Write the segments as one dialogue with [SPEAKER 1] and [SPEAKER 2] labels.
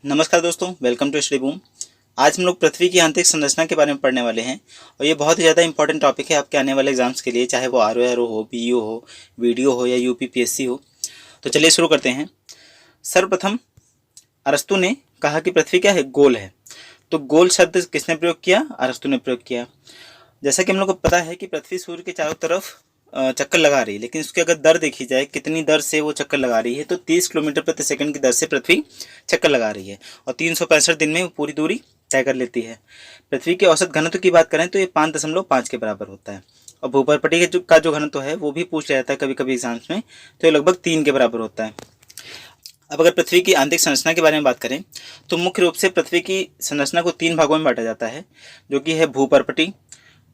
[SPEAKER 1] नमस्कार दोस्तों, welcome to study boom. आज हम लोग पृथ्वी की आंतरिक संरचना के बारे में पढ़ने वाले हैं और ये बहुत ही ज़्यादा इंपॉर्टेंट टॉपिक है आपके आने वाले एग्जाम्स के लिए, चाहे वो आरओआरओ हो, बीईओ हो, वीडियो हो या यूपीपीएससी हो। तो चलिए शुरू करते हैं। सर्वप्रथम अरस्तु ने कहा कि पृथ्वी क्या है, गोल है। तो गोल शब्द किसने प्रयोग किया? अरस्तु ने प्रयोग किया। जैसा कि हम लोग को पता है कि पृथ्वी सूर्य के चारों तरफ चक्कर लगा रही है, लेकिन उसकी अगर दर देखी जाए कितनी दर से वो चक्कर लगा रही है, तो 30 किलोमीटर प्रति सेकंड की दर से पृथ्वी चक्कर लगा रही है और 365 दिन में वो पूरी दूरी तय कर लेती है। पृथ्वी के औसत घनत्व की बात करें तो ये 5.5 के बराबर होता है और भूपर्पटी का जो घनत्व है वो भी पूछ लिया जाता है कभी कभी एग्जाम्स में, तो ये लगभग 3 के बराबर होता है। अब अगर पृथ्वी की आंतरिक संरचना के बारे में बात करें तो मुख्य रूप से पृथ्वी की संरचना को 3 भागों में बांटा जाता है, जो कि है भूपर्पटी,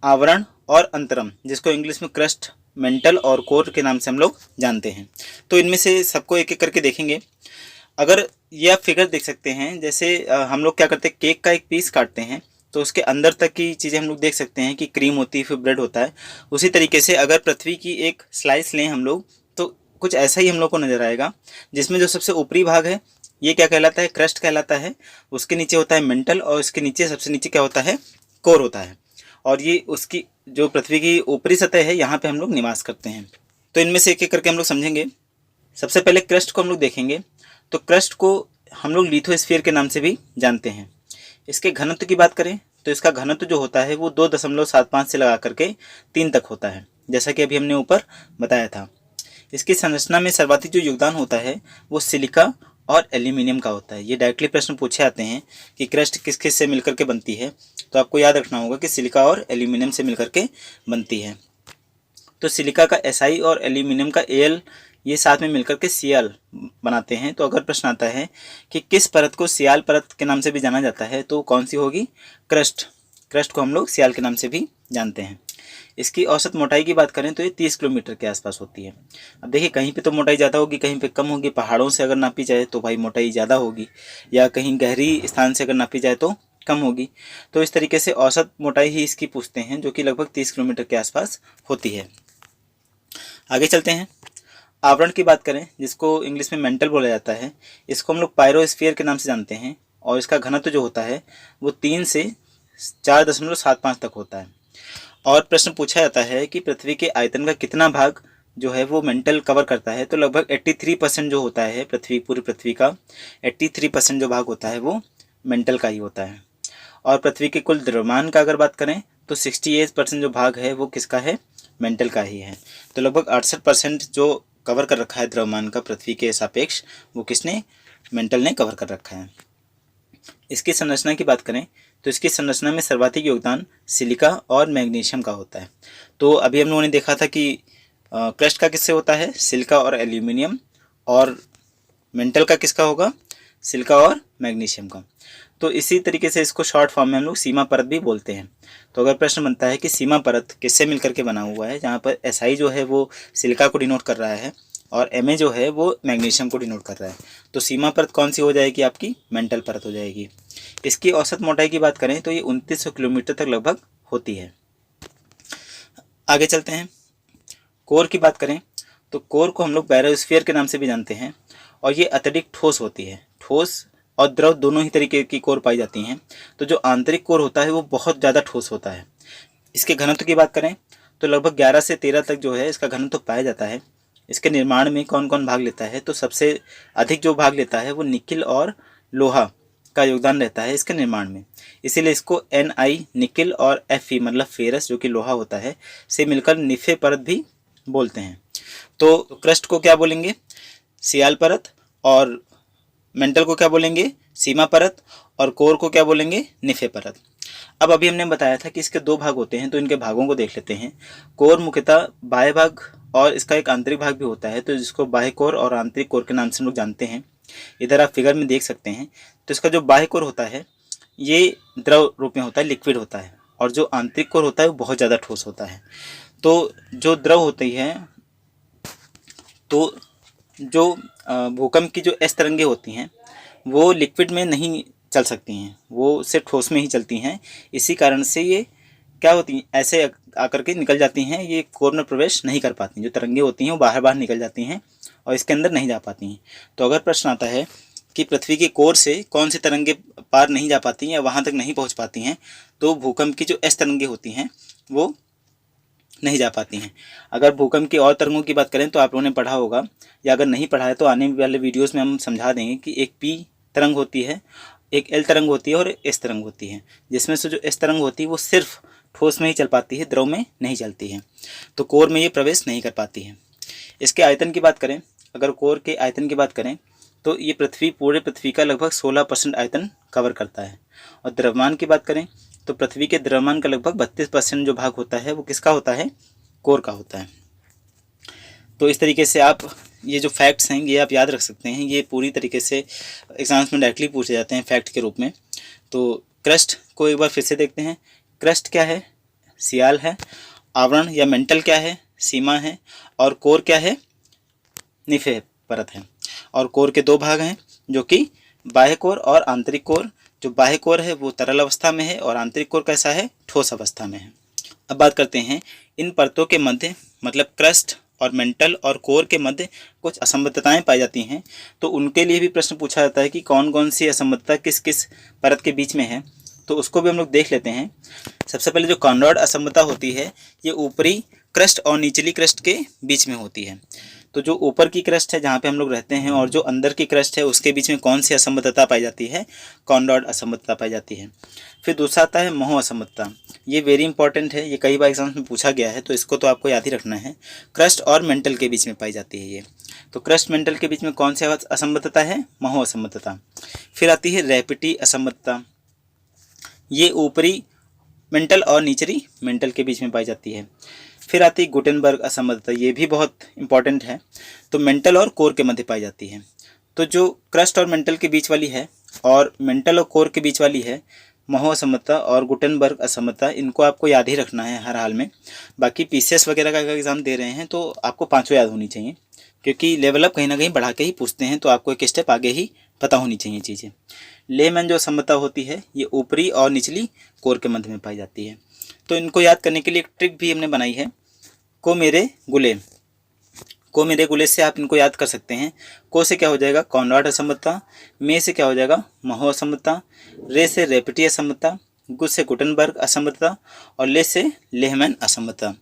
[SPEAKER 1] आवरण और अंतरम, जिसको इंग्लिश में क्रस्ट, मेंटल और कोर के नाम से हम लोग जानते हैं। तो इनमें से सबको एक एक करके देखेंगे। अगर ये आप फिगर देख सकते हैं, जैसे हम लोग क्या करते हैं, केक का एक पीस काटते हैं तो उसके अंदर तक की चीज़ें हम लोग देख सकते हैं कि क्रीम होती है, फिर ब्रेड होता है। उसी तरीके से अगर पृथ्वी की एक स्लाइस लें हम लोग तो कुछ ऐसा ही हम लोग को नज़र आएगा, जिसमें जो सबसे ऊपरी भाग है ये क्या कहलाता है, क्रस्ट कहलाता है। उसके नीचे होता है मेंटल और उसके नीचे सबसे नीचे क्या होता है, कोर होता है। और ये उसकी जो पृथ्वी की ऊपरी सतह है, यहाँ पे हम लोग निवास करते हैं। तो इनमें से एक एक करके हम लोग समझेंगे। सबसे पहले क्रस्ट को हम लोग देखेंगे। तो क्रस्ट को हम लोग लिथोस्फीयर के नाम से भी जानते हैं। इसके घनत्व की बात करें तो इसका घनत्व जो होता है वो 2.75 से लगा करके 3 तक होता है, जैसा कि अभी हमने ऊपर बताया था। इसकी संरचना में सर्वाधिक जो योगदान होता है वो सिलिका और एल्यूमिनियम का होता है। ये डायरेक्टली प्रश्न पूछे आते हैं कि क्रस्ट किस किस से मिलकर के बनती है, तो आपको याद रखना होगा कि सिलिका और एल्यूमिनियम से मिलकर के बनती है। तो सिलिका का Si और एल्यूमिनियम का Al ये साथ में मिलकर के Cl बनाते हैं। तो अगर प्रश्न आता है कि किस परत को सियाल परत के नाम से भी जाना जाता है, तो कौन सी होगी? क्रस्ट। क्रस्ट को हम लोग सियाल के नाम से भी जानते हैं। इसकी औसत मोटाई की बात करें तो ये 30 किलोमीटर के आसपास होती है। अब देखिए, कहीं पे तो मोटाई ज़्यादा होगी, कहीं पे कम होगी। पहाड़ों से अगर नापी जाए तो भाई मोटाई ज़्यादा होगी, या कहीं गहरी स्थान से अगर नापी जाए तो कम होगी। तो इस तरीके से औसत मोटाई ही इसकी पूछते हैं, जो कि लगभग 30 किलोमीटर के आसपास होती है। आगे चलते हैं। आवरण की बात करें, जिसको इंग्लिश में मेंटल बोला जाता है, इसको हम लोग पायरोस्फीयर के नाम से जानते हैं और इसका घनत्व जो होता है वो 3 से 4.75 तक होता है। और प्रश्न पूछा जाता है कि पृथ्वी के आयतन का कितना भाग जो है वो मेंटल कवर करता है, तो लगभग 83% जो होता है पूरी पृथ्वी का 83% जो भाग होता है वो मेंटल का ही होता है। और पृथ्वी के कुल द्रव्यमान का अगर बात करें तो 68% जो भाग है वो किसका है? मेंटल का ही है। तो लगभग 68% जो कवर कर रखा है द्रव्यमान का पृथ्वी के सापेक्ष, वो किसने? मेंटल ने कवर कर रखा है। इसकी संरचना की बात करें तो इसकी संरचना में सर्वाधिक योगदान सिलिका और मैग्नीशियम का होता है। तो अभी हम लोगों ने देखा था कि क्रस्ट का किससे होता है? सिलिका और एल्यूमिनियम। और मेंटल का किसका होगा? सिलिका और मैग्नीशियम का। तो इसी तरीके से इसको शॉर्ट फॉर्म में हम लोग सीमा परत भी बोलते हैं। तो अगर प्रश्न बनता है कि सीमा परत किससे मिलकर के बना हुआ है, जहाँ पर SI जो है वो सिलिका को डिनोट कर रहा है और Ma जो है वो मैग्नीशियम को डिनोट कर रहा है, तो सीमा परत कौन सी हो जाएगी? आपकी मेंटल परत हो जाएगी। इसकी औसत मोटाई की बात करें तो ये 2900 किलोमीटर तक लगभग होती है। आगे चलते हैं। कोर की बात करें तो कोर को हम लोग बैरोस्फीयर के नाम से भी जानते हैं और ये अत्यधिक ठोस होती है। ठोस और द्रव दोनों ही तरीके की कोर पाई जाती हैं। तो जो आंतरिक कोर होता है वो बहुत ज़्यादा ठोस होता है। इसके घनत्व की बात करें तो लगभग 11 से 13 तक जो है इसका घनत्व पाया जाता है। इसके निर्माण में कौन कौन भाग लेता है? तो सबसे अधिक जो भाग लेता है वो निकिल और लोहा का योगदान रहता है इसके निर्माण में। इसीलिए इसको Ni निकिल और Fe मतलब फेरस जो कि लोहा होता है से मिलकर निफे परत भी बोलते हैं। तो क्रस्ट को क्या बोलेंगे? सियाल परत। और मेंटल को क्या बोलेंगे? सीमा परत। और कोर को क्या बोलेंगे? निफे परत। अब अभी हमने बताया था कि इसके 2 भाग होते हैं, तो इनके भागों को देख लेते हैं। कोर मुख्यतः बाह्य भाग और इसका एक आंतरिक भाग भी होता है, तो जिसको बाह्य कोर और आंतरिक कोर के नाम से हम लोग जानते हैं। इधर आप फिगर में देख सकते हैं। तो इसका जो बाह्य कोर होता है ये द्रव रूप में होता है, लिक्विड होता है, और जो आंतरिक कोर होता है वो बहुत ज़्यादा ठोस होता है। तो जो द्रव होती है, तो जो भूकंप की जो एस तरंगे होती हैं वो लिक्विड में नहीं चल सकती हैं, वो सिर्फ ठोस में ही चलती हैं। इसी कारण से ये क्या होती हैं, ऐसे आकर के निकल जाती हैं, ये कोर में प्रवेश नहीं कर पाती। जो तरंगे होती हैं वो बाहर बाहर निकल जाती हैं और इसके अंदर नहीं जा पाती हैं। तो अगर प्रश्न आता है कि पृथ्वी के कोर से कौन सी तरंगे पार नहीं जा पाती या वहाँ तक नहीं पहुँच पाती हैं, तो भूकंप की जो एस तरंगे होती हैं वो नहीं जा पाती हैं। अगर भूकंप की और तरंगों की बात करें तो आप लोगों ने पढ़ा होगा, या अगर नहीं पढ़ा है तो आने वाले वीडियोस में हम समझा देंगे कि एक पी तरंग होती है, एक एल तरंग होती है और एस तरंग होती है, जिसमें से जो एस तरंग होती है वो सिर्फ ठोस में ही चल पाती है, द्रव में नहीं चलती है, तो कोर में ये प्रवेश नहीं कर पाती है। इसके आयतन की बात करें, अगर कोर के आयतन की बात करें तो ये पूरे पृथ्वी का लगभग 16% आयतन कवर करता है। और द्रव्यमान की बात करें तो पृथ्वी के द्रव्यमान का लगभग 32% जो भाग होता है वो किसका होता है, कोर का होता है। तो इस तरीके से आप ये जो फैक्ट्स हैं ये आप याद रख सकते हैं, ये पूरी तरीके से एग्जाम्स में डायरेक्टली पूछे जाते हैं फैक्ट के रूप में। तो क्रस्ट को एक बार फिर से देखते हैं। क्रस्ट क्या है, सियाल है। आवरण या मेंटल क्या है, सीमा है। और कोर क्या है, निफे परत है। और कोर के दो भाग हैं जो कि बाह्य कोर और आंतरिक कोर। जो बाह्य कोर है वो तरल अवस्था में है और आंतरिक कोर कैसा है, ठोस अवस्था में है। अब बात करते हैं इन परतों के मध्य, मतलब क्रस्ट और मेंटल और कोर के मध्य कुछ असंबद्धताएं पाई जाती हैं, तो उनके लिए भी प्रश्न पूछा जाता है कि कौन कौन सी असंबद्धता किस किस परत के बीच में है, तो उसको भी हम लोग देख लेते हैं। सबसे पहले जो कॉनरॉड असंबद्धता होती है ये ऊपरी क्रस्ट और निचली क्रस्ट के बीच में होती है। तो जो ऊपर की क्रस्ट है जहाँ पे हम लोग रहते हैं और जो अंदर की क्रस्ट है उसके बीच में कौन सी असंबद्धता पाई जाती है, कॉनरॉड असंबद्धता पाई जाती है। फिर दूसरा आता है मोह असंबद्धता। ये वेरी इंपॉर्टेंट है, ये कई बार एग्जाम्स में पूछा गया है, तो इसको तो आपको याद ही रखना है। क्रस्ट और मेंटल के बीच में पाई जाती है ये। तो क्रस्ट मेंटल के बीच में कौन सी असंबद्धता है, मोह असंबद्धता। फिर आती है रैपिटी असंबद्धता। ये ऊपरी मेंटल और निचली मेंटल के बीच में पाई जाती है। फिर आती है गुटेनबर्ग असंबद्धता, ये भी बहुत इंपॉर्टेंट है, तो मेंटल और कोर के मध्य पाई जाती है। तो जो क्रस्ट और मेंटल के बीच वाली है और मेंटल और कोर के बीच वाली है मोह असंबद्धता और गुटेनबर्ग असंबद्धता, इनको आपको याद ही रखना है हर हाल में। बाकी पीसीएस वगैरह का एग्जाम दे रहे हैं तो आपको पांचों याद होनी चाहिए, क्योंकि लेवल अप कहीं ना कहीं बढ़ा के ही पूछते हैं, तो आपको एक स्टेप आगे ही पता होनी चाहिए चीज़ें। लेमैन जो असंबद्धता होती है ये ऊपरी और निचली कोर के मध्य में पाई जाती है। तो इनको याद करने के लिए एक ट्रिक भी हमने बनाई है, को मेरे गुले से आप इनको याद कर सकते हैं। को से क्या हो जाएगा, कॉनरॉड असंबद्धता। में से क्या हो जाएगा, मोह असंबद्धता। रे से रैपिटी असंबद्धता। गु से गुटेनबर्ग असंबद्धता। और ले से लेहमैन असंबद्धता।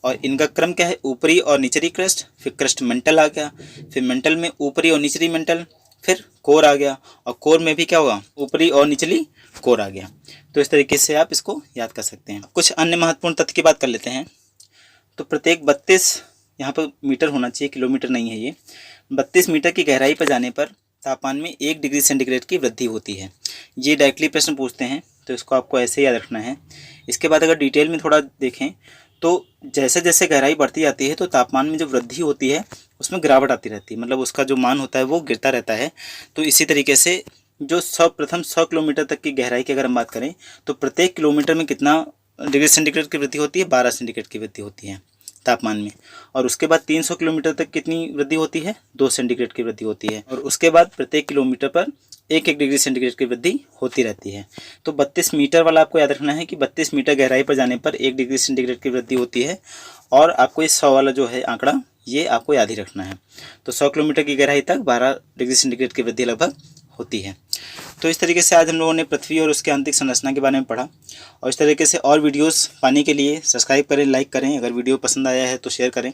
[SPEAKER 1] और इनका क्रम क्या है, ऊपरी और निचली क्रस्ट, फिर क्रस्ट मेंटल आ गया, फिर मेंटल में ऊपरी और निचली मेंटल, फिर कोर आ गया, और कोर में भी क्या होगा, ऊपरी और निचली कोर आ गया। तो इस तरीके से आप इसको याद कर सकते हैं। कुछ अन्य महत्वपूर्ण तथ्य की बात कर लेते हैं। तो प्रत्येक 32, यहाँ पर मीटर होना चाहिए, किलोमीटर नहीं है ये, 32 मीटर की गहराई पर जाने पर तापमान में 1 डिग्री सेंटीग्रेड की वृद्धि होती है। ये डायरेक्टली प्रश्न पूछते हैं, तो इसको आपको ऐसे याद रखना है। इसके बाद अगर डिटेल में थोड़ा देखें तो जैसे जैसे गहराई बढ़ती जाती है तो तापमान में जो वृद्धि होती है उसमें गिरावट आती रहती है, मतलब उसका जो मान होता है वो गिरता रहता है। तो इसी तरीके से जो प्रथम 100 किलोमीटर तक की गहराई की अगर हम बात करें तो प्रत्येक किलोमीटर में कितना डिग्री सेंटीग्रेड की वृद्धि होती है, 12 सेंटीग्रेड की वृद्धि होती है तापमान में। और उसके बाद 300 किलोमीटर तक कितनी वृद्धि होती है, 2 सेंटीग्रेड की वृद्धि होती है। और उसके बाद प्रत्येक किलोमीटर पर 1-1 डिग्री सेंटीग्रेड की वृद्धि होती रहती है। तो 32 मीटर वाला आपको याद रखना है कि 32 मीटर गहराई पर जाने पर 1 डिग्री सेंटीग्रेड की वृद्धि होती है। और आपको इस 100 वाला जो है आंकड़ा ये आपको याद ही रखना है। तो 100 किलोमीटर की गहराई तक 12 डिग्री सेंटीग्रेड की वृद्धि लगभग होती है। तो इस तरीके से आज हम लोगों ने पृथ्वी और उसके आंतरिक संरचना के बारे में पढ़ा। और इस तरीके से और वीडियोस पाने के लिए सब्सक्राइब करें, लाइक करें, अगर वीडियो पसंद आया है तो शेयर करें।